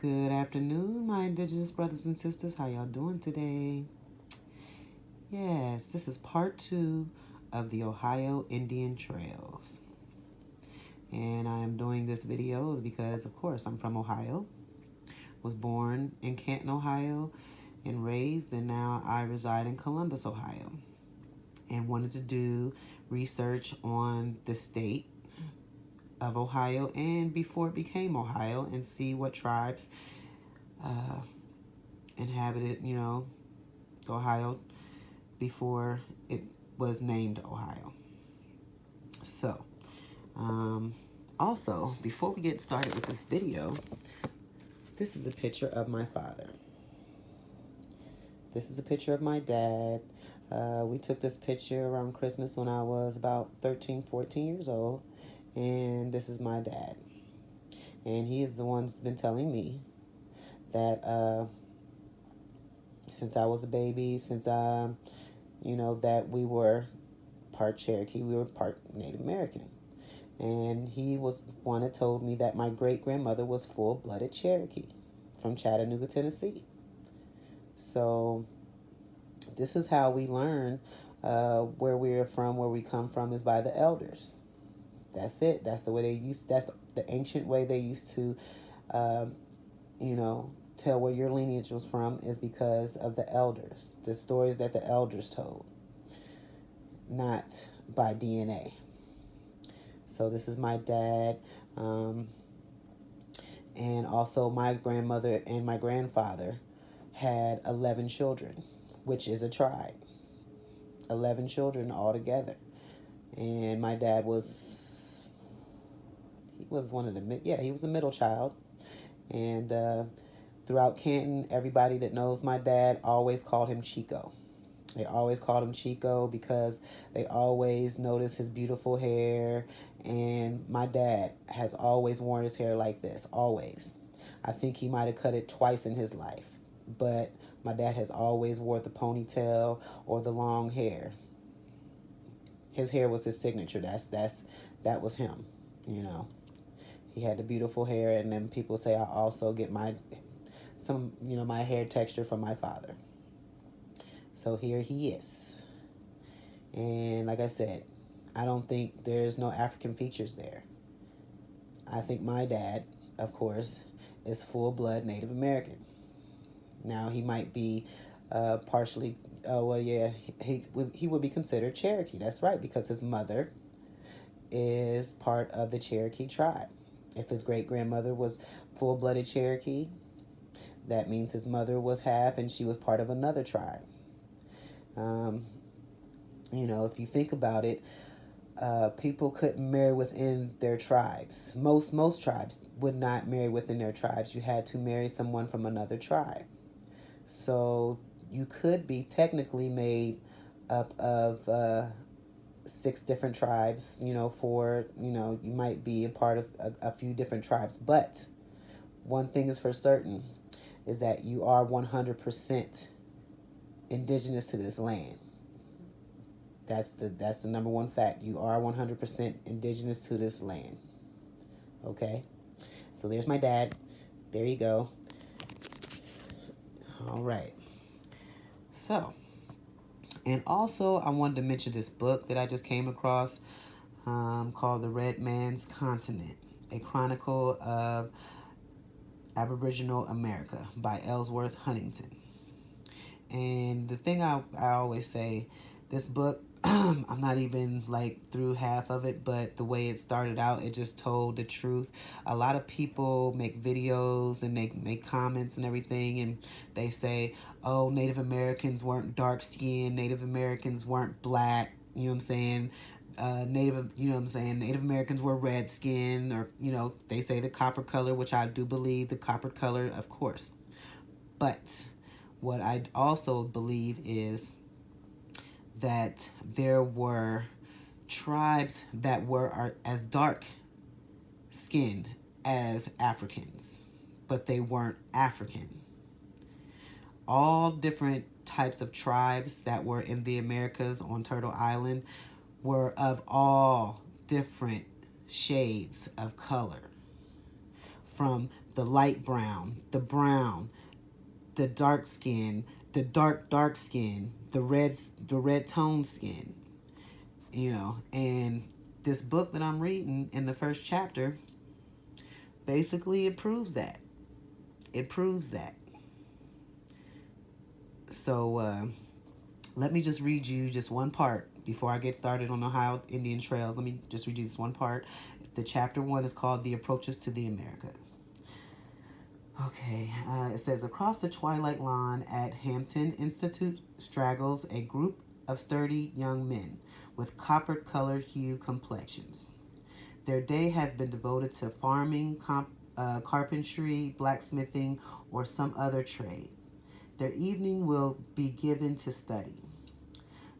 Good afternoon, my indigenous brothers and sisters. How y'all doing today? Yes, this is part 2 of the Ohio Indian Trails. And I am doing this video because, of course, I'm from Ohio. Was born in Canton, Ohio, and raised, and now I reside in Columbus, Ohio. And wanted to do research on the state of Ohio and before it became Ohio and see what tribes inhabited, Ohio before it was named Ohio. So, also, before we get started with this video, this is a picture of my father. This is a picture of my dad. We took this picture around Christmas when I was about 13, 14 years old. And this is my dad. And he is the one who's been telling me that since I was a baby, that we were part Cherokee, we were part Native American. And he was the one that told me that my great-grandmother was full-blooded Cherokee from Chattanooga, Tennessee. So this is how we learn where we're from, where we come from, is by the elders. That's it. That's the way that's the ancient way they used to, tell where your lineage was from, is because of the elders, the stories that the elders told, not by DNA. So this is my dad, and also my grandmother and my grandfather had 11 children, which is a tribe. 11 children altogether. And my dad was one of the, he was a middle child. And throughout Canton, everybody that knows my dad always called him Chico. They always called him Chico because they always noticed his beautiful hair. And my dad has always worn his hair like this, always. I think he might have cut it twice in his life. But my dad has always wore the ponytail or the long hair. His hair was his signature. That was him, He had the beautiful hair, and then people say I also get my hair texture from my father. So here he is. And like I said, I don't think there's no African features there. I think my dad, of course, is full-blood Native American. Now, he might be partially, he would be considered Cherokee. That's right, because his mother is part of the Cherokee tribe. If his great-grandmother was full-blooded Cherokee, that means his mother was half and she was part of another tribe. If you think about it, people couldn't marry within their tribes. Most tribes would not marry within their tribes. You had to marry someone from another tribe. So you could be technically made up of 6 different tribes, you might be a part of a few different tribes. But one thing is for certain, is that you are 100% indigenous to this land. That's the number one fact. You are 100% indigenous to this land. Okay? So there's my dad. There you go. All right. So, and also I wanted to mention this book that I just came across called The Red Man's Continent, a chronicle of Aboriginal America by Ellsworth Huntington. And the thing I always say, this book, I'm not even through half of it, but the way it started out, it just told the truth. A lot of people make videos and they make comments and everything, and they say, oh, Native Americans weren't dark skinned, Native Americans weren't black, you know what I'm saying? Native Americans were red skinned, or, they say the copper color, which I do believe the copper color, of course. But what I also believe is that there were tribes that were as dark skinned as Africans, but they weren't African. All different types of tribes that were in the Americas on Turtle Island were of all different shades of color, from the light brown, the dark skin, the dark skin, the red tone skin, and this book that I'm reading in the first chapter, basically it proves that. It proves that. So let me just read you just one part before I get started on Ohio Indian Trails. Let me just read you this one part. The chapter 1 is called The Approaches to the America. Okay, it says, across the twilight lawn at Hampton Institute straggles a group of sturdy young men with copper-colored hue complexions. Their day has been devoted to farming, carpentry, blacksmithing, or some other trade. Their evening will be given to study.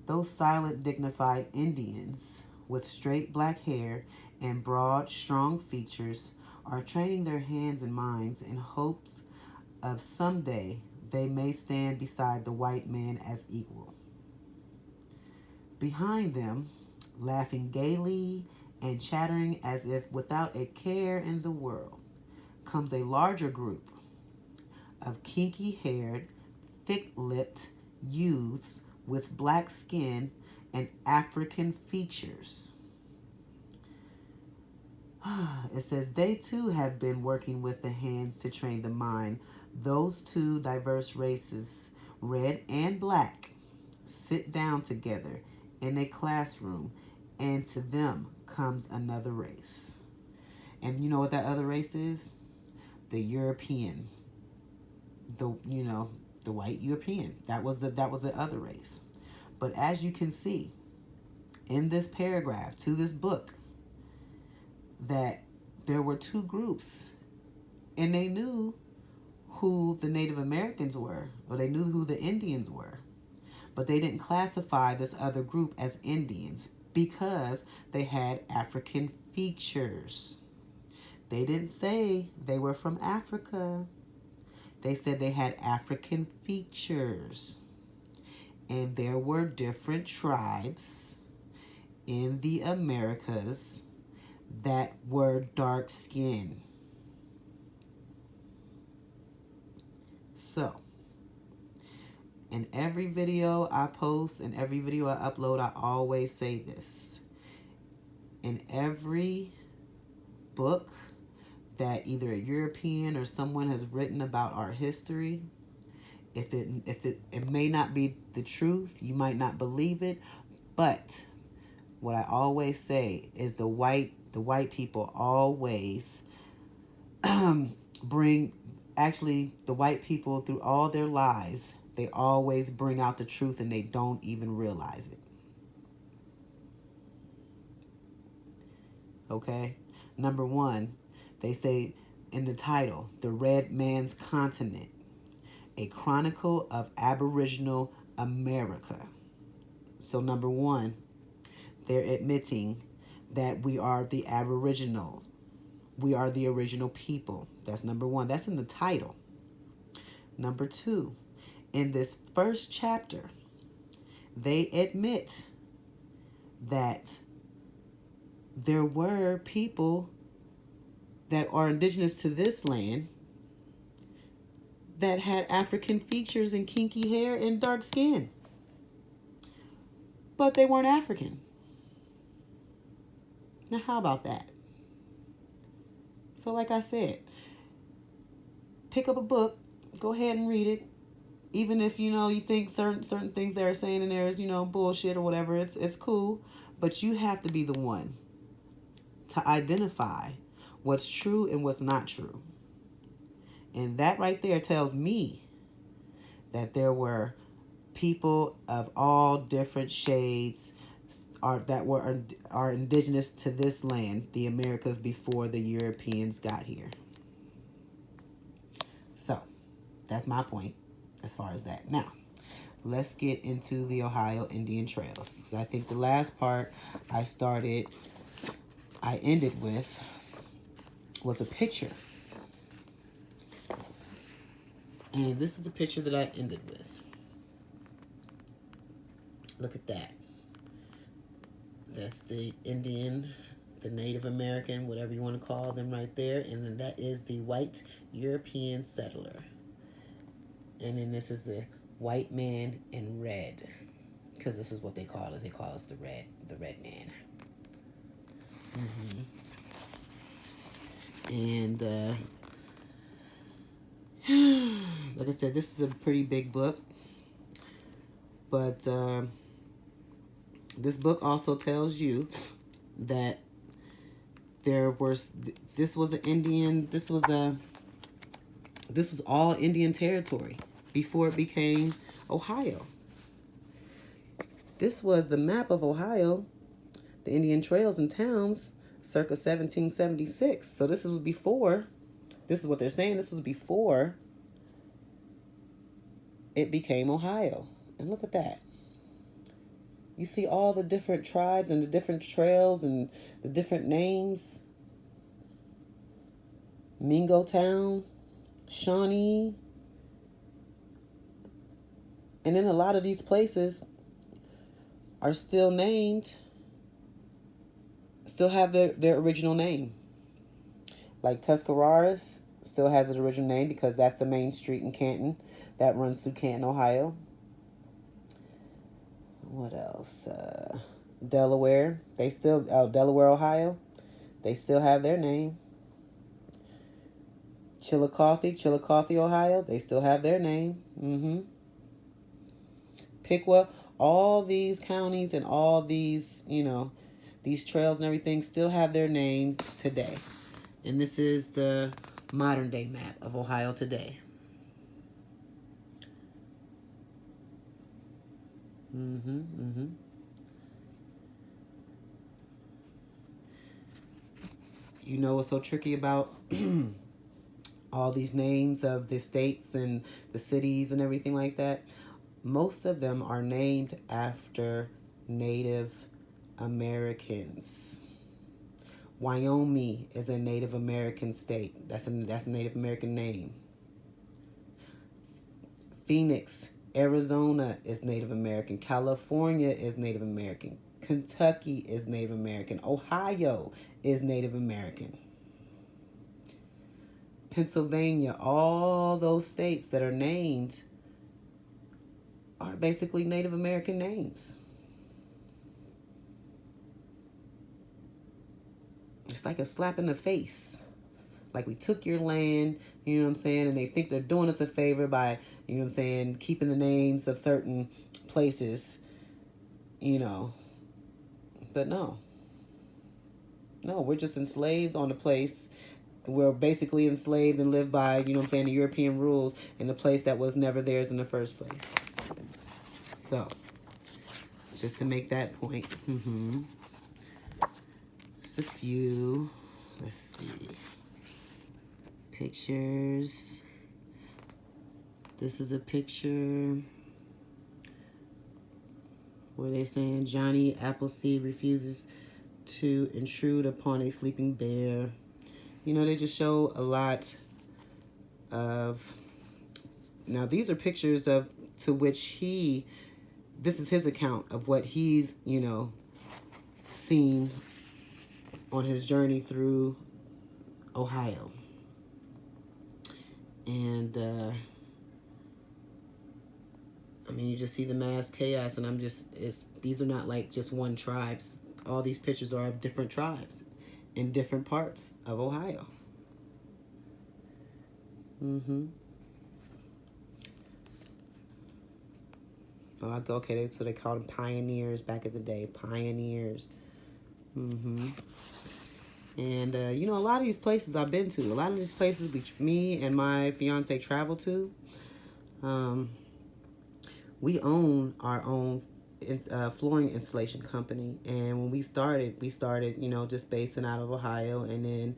Those silent, dignified Indians with straight black hair and broad, strong features are training their hands and minds in hopes of someday they may stand beside the white man as equal. Behind them, laughing gaily and chattering as if without a care in the world, comes a larger group of kinky-haired, thick-lipped youths with black skin and African features. It says they too have been working with the hands to train the mind. Those two diverse races, red and black, sit down together in a classroom, and to them comes another race. And you know what that other race is? The European. The white European. That was the other race. But as you can see in this paragraph to this book, that there were two groups, and they knew who the Native Americans were, or they knew who the Indians were, but they didn't classify this other group as Indians because they had African features. They didn't say they were from Africa. They said they had African features. And there were different tribes in the Americas that were dark skinned. So, in every video I post, in every video I upload, I always say this. In every book that either a European or someone has written about our history, if it may not be the truth, you might not believe it, but what I always say is the white people always the white people through all their lies, they always bring out the truth and they don't even realize it. Okay? Number 1, they say in the title, The Red Man's Continent, a chronicle of Aboriginal America. So number 1, they're admitting that we are the Aboriginals. We are the original people. That's number 1. That's in the title. Number 2, in this first chapter, they admit that there were people that are indigenous to this land that had African features and kinky hair and dark skin. But they weren't African. Now, how about that? So like I said, pick up a book, go ahead and read it. Even if, you think certain things they're saying in there is, bullshit or whatever, it's cool. But you have to be the one to identify what's true and what's not true. And that right there tells me that there were people of all different shades are indigenous to this land, the Americas, before the Europeans got here. So, that's my point as far as that. Now, let's get into the Ohio Indian Trails. I think the last part I ended with was a picture. And this is the picture that I ended with. Look at that. That's the Indian the Native American, whatever you want to call them, right there. And then that is the white European settler. And then this is the white man in red, because this is what they call us. They call us the red man. And like I said, this is a pretty big book, but this book also tells you that this was all Indian territory before it became Ohio. This was the map of Ohio, the Indian trails and towns, circa 1776. So this is what they're saying, this was before it became Ohio. And look at that. You see all the different tribes and the different trails and the different names. Mingo Town, Shawnee. And then a lot of these places are still named, still have their original name. Like Tuscarawas still has its original name because that's the main street in Canton that runs through Canton, Ohio. What else? Delaware. Delaware, Ohio. They still have their name. Chillicothe, Ohio. They still have their name. Piqua. All these counties and all these, these trails and everything still have their names today. And this is the modern day map of Ohio today. You know what's so tricky about all these names of the states and the cities and everything like that? Most of them are named after Native Americans. Wyoming is a Native American state. That's a Native American name. Phoenix, Arizona is Native American. California is Native American. Kentucky is Native American. Ohio is Native American. Pennsylvania, all those states that are named are basically Native American names. It's like a slap in the face. Like, we took your land, you know what I'm saying, and they think they're doing us a favor by, you know what I'm saying, keeping the names of certain places, But no, we're just enslaved on the place. We're basically enslaved and live by, the European rules in a place that was never theirs in the first place. So, just to make that point. Just a few. Let's see. Pictures. This is a picture where they're saying Johnny Appleseed refuses to intrude upon a sleeping bear. They just show a lot of... Now, these are pictures of to which this is his account of what he's, seen on his journey through Ohio. And, you just see the mass chaos, and these are not like just one tribes. All these pictures are of different tribes in different parts of Ohio. Okay, so they called them pioneers back in the day. Pioneers. And, a lot of these places I've been to, a lot of these places me and my fiance travel to, we own our own flooring installation company. And when we started, just basing out of Ohio, and then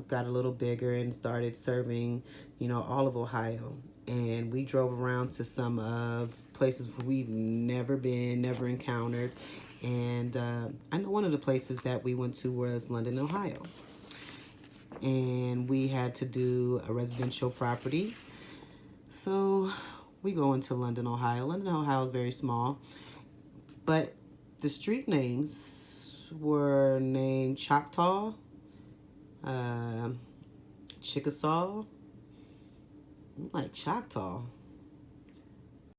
got a little bigger and started serving, all of Ohio. And we drove around to some of places we've never been, never encountered. And I know one of the places that we went to was London, Ohio. And we had to do a residential property. So we go into London, Ohio. London, Ohio is very small. But the street names were named Choctaw, Chickasaw. I'm like Choctaw.